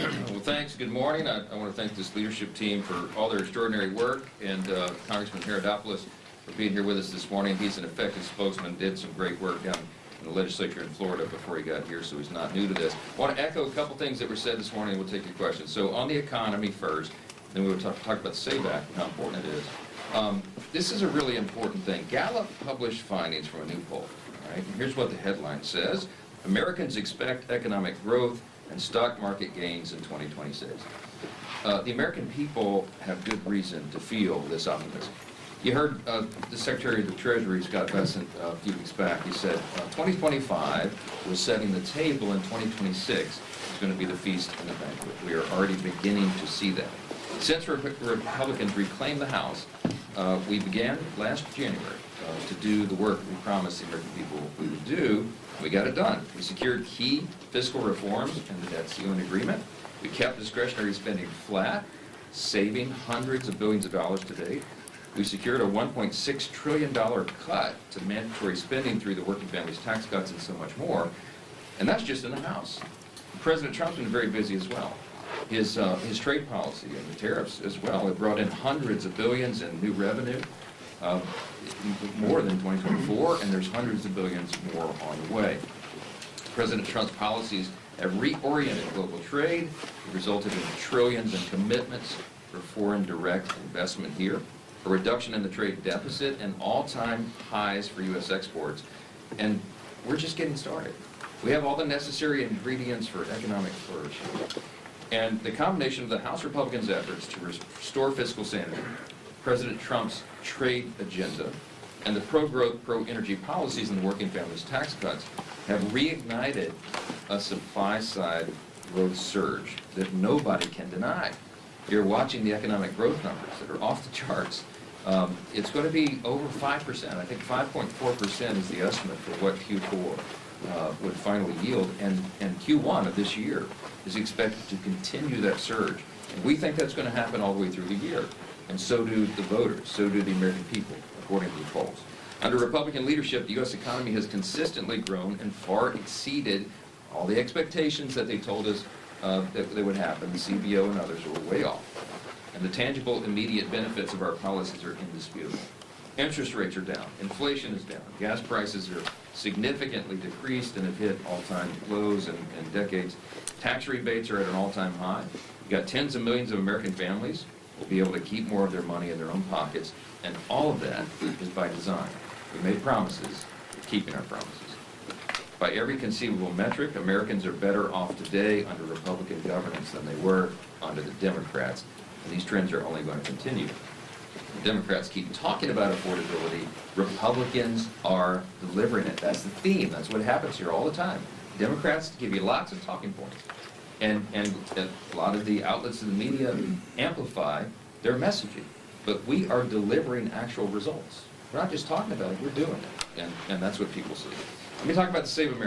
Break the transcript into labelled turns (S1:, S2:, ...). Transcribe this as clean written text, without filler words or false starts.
S1: Well, thanks. Good morning. I want to thank this leadership team for all their extraordinary work, and Congressman Herodopoulos for being here with us this morning. He's an effective spokesman, did some great work down in the legislature in Florida before he got here, so he's not new to this. I want to echo a couple things that were said this morning, and we'll take your questions. So on the economy first, then we'll talk about the SAVE Act and how important it is. This is a really important thing. Gallup published findings from a new poll, right? And here's what the headline says. Americans expect economic growth and stock market gains in 2026. The American people have good reason to feel this optimism. You heard the Secretary of the Treasury, Scott Bessent, a few weeks back. He said 2025 was setting the table, and 2026 is going to be the feast and the banquet. We are already beginning to see that. Since Republicans reclaimed the House, we began last January to do the work we promised the American people we would do. We got it done. We secured key fiscal reforms in the debt ceiling agreement. We kept discretionary spending flat, saving hundreds of billions of dollars to date. We secured a $1.6 trillion cut to mandatory spending through the working families tax cuts and so much more. And that's just in the House. President Trump's been very busy as well. His trade policy and the tariffs as well have brought in hundreds of billions in new revenue, more than 2024, and there's hundreds of billions more on the way. President Trump's policies have reoriented global trade, resulted in trillions in commitments for foreign direct investment here, a reduction in the trade deficit, and all-time highs for U.S. exports. And we're just getting started. We have all the necessary ingredients for economic flourishing. And the combination of the House Republicans' efforts to restore fiscal sanity, President Trump's trade agenda, and the pro-growth, pro-energy policies in the working families tax cuts have reignited a supply-side growth surge that nobody can deny. You're watching the economic growth numbers that are off the charts. It's going to be over 5%. I think 5.4% is the estimate for what Q4 would finally yield, and Q1 of this year is expected to continue that surge. And we think that's going to happen all the way through the year. And so do the voters, so do the American people, according to the polls. Under Republican leadership, the U.S. economy has consistently grown and far exceeded all the expectations that they told us that they would happen. The CBO and others were way off. And the tangible, immediate benefits of our policies are indisputable. Interest rates are down. Inflation is down. Gas prices are significantly decreased and have hit all-time lows in decades. Tax rebates are at an all-time high. You've got tens of millions of American families will be able to keep more of their money in their own pockets, and all of that is by design. We made promises, we're keeping our promises. By every conceivable metric, Americans are better off today under Republican governance than they were under the Democrats, and these trends are only going to continue. The Democrats keep talking about affordability. Republicans are delivering it. That's the theme. That's what happens here all the time. Democrats give you lots of talking points. And a lot of the outlets in the media amplify their messaging. But we are delivering actual results. We're not just talking about it, we're doing it. And that's what people see. Let me talk about the Save America.